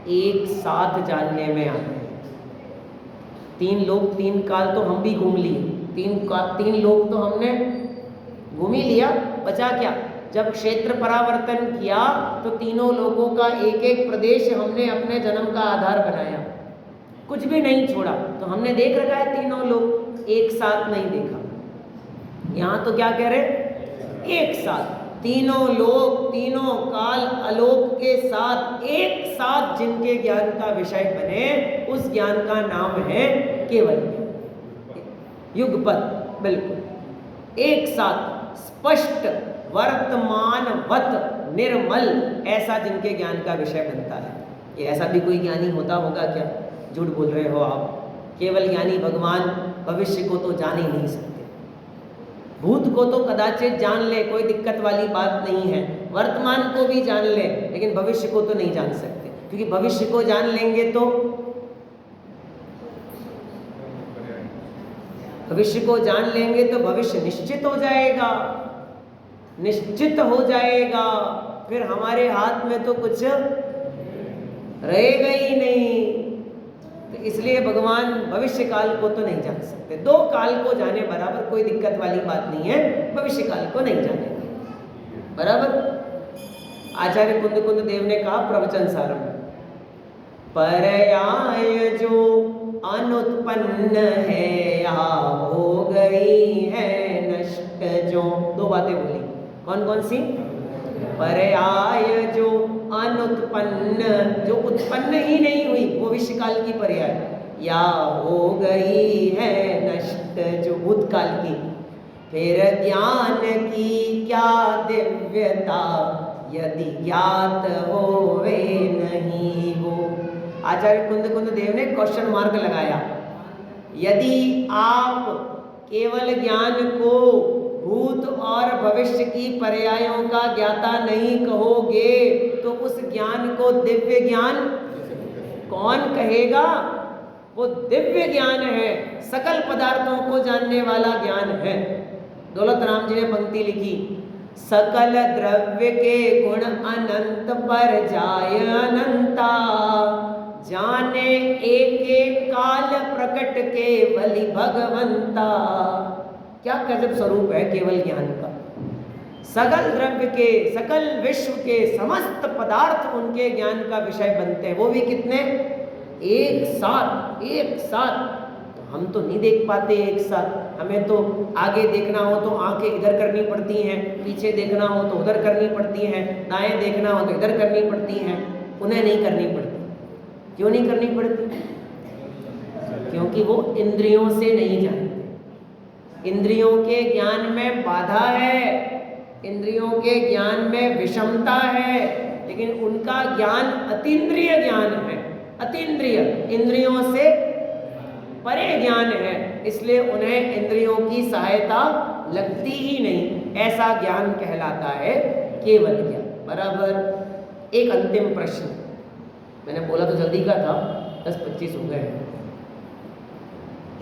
A: एक साथ जानने में आते हैं। 3 लोक 3 काल तो हम भी घूम लिए, 3 लोक तो हमने घूम ही लिया। बचा क्या? जब क्षेत्र परावर्तन किया तो तीनों लोगों का एक एक प्रदेश हमने अपने जन्म का आधार बनाया, कुछ भी नहीं छोड़ा। तो हमने देख रखा है तीनों लोग, एक साथ नहीं देखा। यहाँ तो क्या कह रहे? एक साथ। तीनों लोक, तीनों काल आलोक के साथ एक साथ जिनके ज्ञान का विषय बने, उस ज्ञान का नाम है केवल युगपत। बिल्कुल एक साथ स्पष्ट वर्तमानवत निर्मल, ऐसा जिनके ज्ञान का विषय बनता है। ये ऐसा भी कोई ज्ञानी होता होगा क्या? झूठ बोल रहे हो आप। केवल ज्ञानी भगवान भविष्य को तो जान ही नहीं सकते। भूत को तो कदाचित जान ले, कोई दिक्कत वाली बात नहीं है। वर्तमान को भी जान ले, लेकिन भविष्य को तो नहीं जान सकते, क्योंकि भविष्य को जान लेंगे तो भविष्य निश्चित हो जाएगा, निश्चित हो जाएगा। फिर हमारे हाथ में तो कुछ रहेगा ही नहीं। तो इसलिए भगवान भविष्य काल को तो नहीं जान सकते। 2 काल को जाने बराबर, कोई दिक्कत वाली बात नहीं है। भविष्य काल को नहीं जाने बराबर। आचार्य कुंद देव ने कहा प्रवचन सार में, पर्याय जो अनुत्पन्न है या हो गई है नष्ट जो। 2 बातें बोली। कौन कौन सी? पर्याय जो अनुत्पन्न, जो उत्पन्न ही नहीं हुई, वो विश्वकाल की पर्याय, या हो गई है नष्ट, जो भूतकाल की। फिर ज्ञान की क्या दिव्यता यदि ज्ञात होवे नहीं हो। आचार्य कुंद देव ने क्वेश्चन मार्क लगाया। यदि आप केवल ज्ञान को भूत भूत और भविष्य की पर्यायों का ज्ञाता नहीं कहोगे तो उस ज्ञान को दिव्य ज्ञान कौन कहेगा? वो दिव्य ज्ञान है, सकल पदार्थों को जानने वाला ज्ञान है। दौलत राम जी ने पंक्ति लिखी, सकल द्रव्य के गुण अनंत पर जाय अनंता, जाने एक एक काल प्रकट केवली भगवंता। क्या गजब स्वरूप है केवल ज्ञान का। सकल द्रव्य के, सकल विश्व के समस्त पदार्थ उनके ज्ञान का विषय बनते हैं। वो भी कितने? एक साथ, एक साथ। तो हम तो नहीं देख पाते एक साथ। हमें तो आगे देखना हो तो आंखें इधर करनी पड़ती हैं, पीछे देखना हो तो उधर करनी पड़ती हैं, दाएं देखना हो तो इधर करनी पड़ती हैं, उन्हें नहीं करनी पड़ती। क्यों नहीं करनी पड़ती? क्योंकि वो इंद्रियों से नहीं जानते। इंद्रियों के ज्ञान में बाधा है, इंद्रियों के ज्ञान में विषमता है, लेकिन उनका ज्ञान अतीन्द्रिय ज्ञान है। अतीन्द्रिय, इंद्रियों से परे ज्ञान है, इसलिए उन्हें इंद्रियों की सहायता लगती ही नहीं। ऐसा ज्ञान कहलाता है केवल ज्ञान। बराबर। एक अंतिम प्रश्न, मैंने बोला तो जल्दी का था, 10-25 हो गए।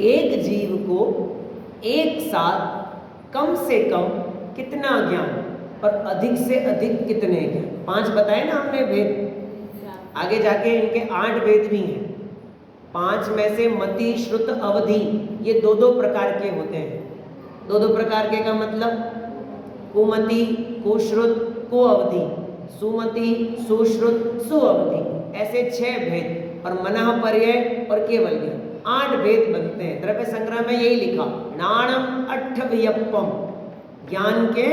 A: एक जीव को एक साथ कम से कम कितना ज्ञान और अधिक से अधिक कितने ज्ञान? 5 बताए ना हमने भेद। आगे जाके इनके 8 वेद भी हैं। 5 में से मति, श्रुत, अवधि, ये 2-2 प्रकार के होते हैं। 2-2 प्रकार के का मतलब कुमति, कुश्रुत, कुअवधि, सुमति, सुश्रुत, सुअवधि, ऐसे 6 भेद। और मनः पर्यय और केवल ज्ञान, 8 भेद बनते हैं। द्रव्य संग्रह में यही लिखा, नाणम अट्ठवियप्पम, ज्ञान के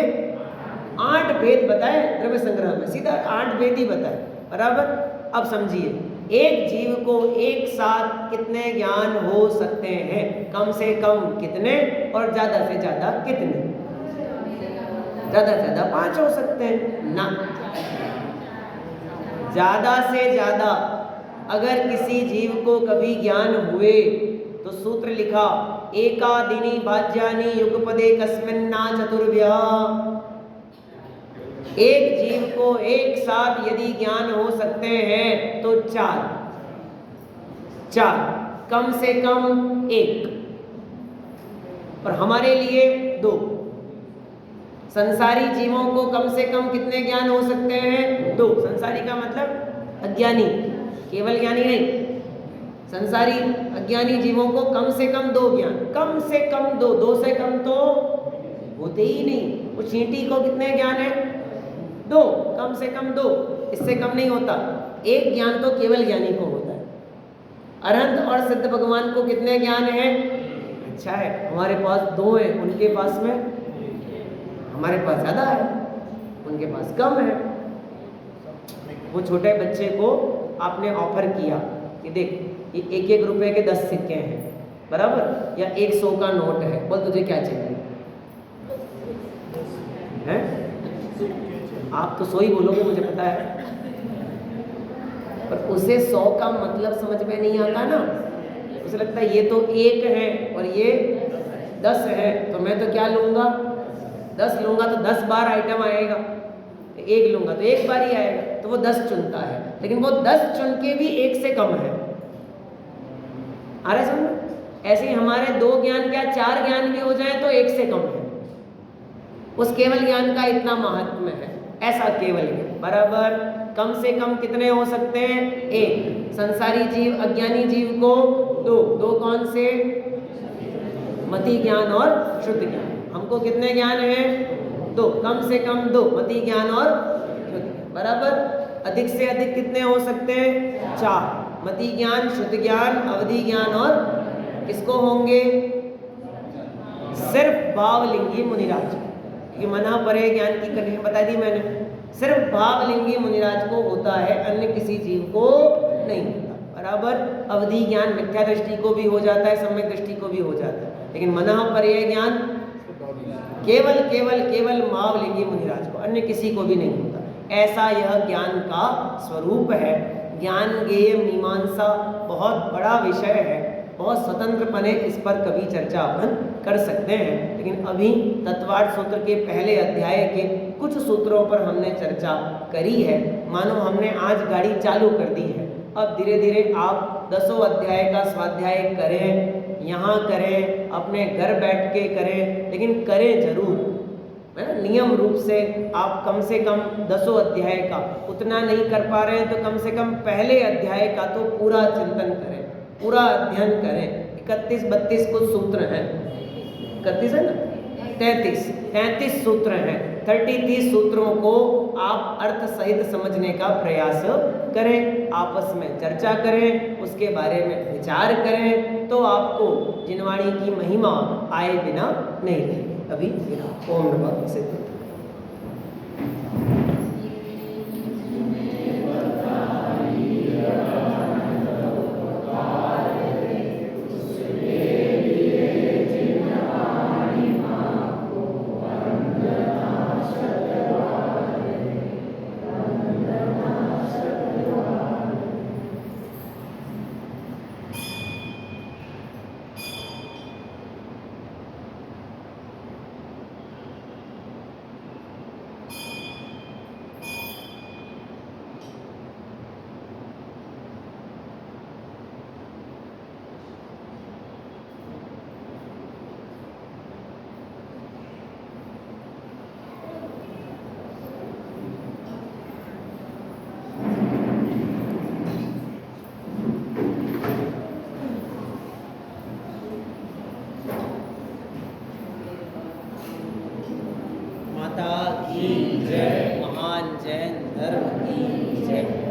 A: 8 भेद बताए द्रव्य संग्रह में, सीधा 8 भेद ही बताए। बराबर। अब समझिए, एक जीव को एक साथ कितने ज्ञान हो सकते हैं? कम से कम कितने और ज्यादा से ज्यादा कितने? ज्यादा से ज्यादा 5 हो सकते हैं ना। ज्यादा से ज्यादा अगर किसी जीव को कभी ज्ञान हुए तो सूत्र लिखा, एकादिनी भाज्यानि युगपदे कस्मिन्ना चतुर्व्यः। एक जीव को एक साथ यदि ज्ञान हो सकते हैं तो 4, कम से कम 1, और हमारे लिए 2। संसारी जीवों को कम से कम कितने ज्ञान हो सकते हैं? 2। संसारी का मतलब अज्ञानी, केवल ज्ञानी नहीं। संसारी अज्ञानी जीवों को कम से कम 2 ज्ञान, कम से कम 2, 2 से कम तो होते ही नहीं। वो चींटी को कितने ज्ञान है? 2, कम से कम 2, इससे कम नहीं होता। 1 ज्ञान तो केवल ज्ञानी को होता है। अरहंत और सिद्ध भगवान को कितने ज्ञान है? अच्छा है, हमारे पास 2 है, उनके पास में, हमारे पास ज़्यादा है, उनके पास कम है। वो छोटे बच्चे को आपने ऑफर किया कि देख ये 1-1 रुपए के 10 सिक्के हैं, बराबर, या 100 का नोट है, बोल तुझे क्या चाहिए? हैं? आप तो 100 ही बोलोगे, मुझे पता है, पर उसे 100 का मतलब समझ में नहीं आता ना। उसे लगता है ये तो 1 है और ये 10 है, तो मैं तो क्या लूँगा? 10 लूँगा तो 10 बार आइटम आएगा, 1 लूँगा तो 1 बार ही आएगा, तो वो 10 चुनता है, लेकिन वो 10 चुन के भी 1 से कम है। आ रहा है समझ? ऐसे ही हमारे 2 ज्ञान क्या 4 ज्ञान भी हो जाए तो 1 से कम है। उस केवल ज्ञान का इतना महात्म्य है। ऐसा केवल ज्ञान बराबर कम से कम कितने हो सकते हैं? 1। संसारी जीव, अज्ञानी जीव को 2 कौन से? मति ज्ञान और शुद्ध ज्ञान। हमको कितने ज्ञान है? 2, कम से कम 2, मति ज्ञान और शुद्ध ज्ञान। बराबर। अधिक से अधिक कितने हो सकते हैं? 4, मति ज्ञान, शुद्ध ज्ञान, अवधि ज्ञान, और किसको होंगे? सिर्फ भावलिंगी मुनिराज, क्योंकि मना परे ज्ञान की कंडीशन बता दी मैंने। सिर्फ भावलिंगी मुनिराज को होता है, अन्य किसी जीव को नहीं होता। बराबर। अवधि ज्ञान मिथ्या दृष्टि को भी हो जाता है, सम्यक दृष्टि को भी हो जाता है, लेकिन मना परे ज्ञान केवल केवल केवल भावलिंगी मुनिराज को, अन्य किसी को भी नहीं होता। ऐसा यह ज्ञान का स्वरूप है। ज्ञान ज्ञेय मीमांसा बहुत बड़ा विषय है। बहुत स्वतंत्रपने इस पर कभी चर्चा अपन कर सकते हैं, लेकिन अभी तत्वार्थ सूत्र के पहले अध्याय के कुछ सूत्रों पर हमने चर्चा करी है। मानो हमने आज गाड़ी चालू कर दी है, अब धीरे धीरे आप 10 अध्याय का स्वाध्याय करें, यहाँ करें, अपने घर बैठ के करें, लेकिन करें जरूर, है ना। नियम रूप से आप कम से कम 10 अध्याय का, उतना नहीं कर पा रहे हैं तो कम से कम पहले अध्याय का तो पूरा चिंतन करें, पूरा अध्ययन करें। 31-32 कुछ सूत्र हैं, 31 है ना, 33 सूत्र हैं। 30 सूत्रों को आप अर्थ सहित समझने का प्रयास करें, आपस में चर्चा करें, उसके बारे में विचार करें, तो आपको जिनवाणी की महिमा आए बिना नहीं रहेगी। अभी ओम नमः सिद्ध। माता की जय, महान जैन धर्म की जय।